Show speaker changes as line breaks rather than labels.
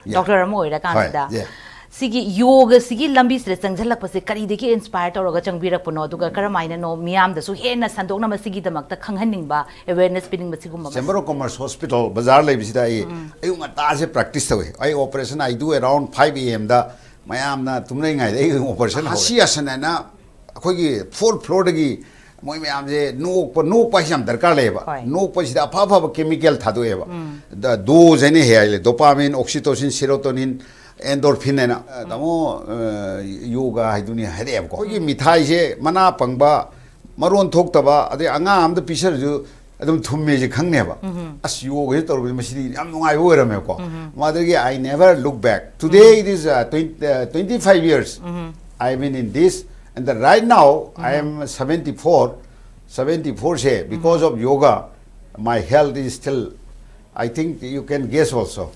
doctor amo ira kansida
yeah.
sigi yoga sigi lambi sile changjhalak pase kari deki inspire tawraga changbirak puno duga karamaina no miyam da su hena sandokna masigi damakta khanghaning ba awareness pinning masigum
Chamber of Commerce Hospital Bazaar le bisida ai ngata se practice tawe ai operation I do around 5 am da mayam na tumnai ngai ai operation hasi asana na khoi gi 4th floor dagi moi mayam je no pa hiam darkar le ba no pa sida pha pha chemical thado e ba the dose any hai dopamine oxytocin serotonin endorphin na damo yoga hai dunia hare ko gi mithai je mana pangba maron thok taba ade anga am da pisar ju adum thumme je khangne ba as yoga he tor masidi am ngai oirame ko mother gi I never look back today it is 25 years I been in this and right now I am 74 say because of yoga my health is still I think you can guess also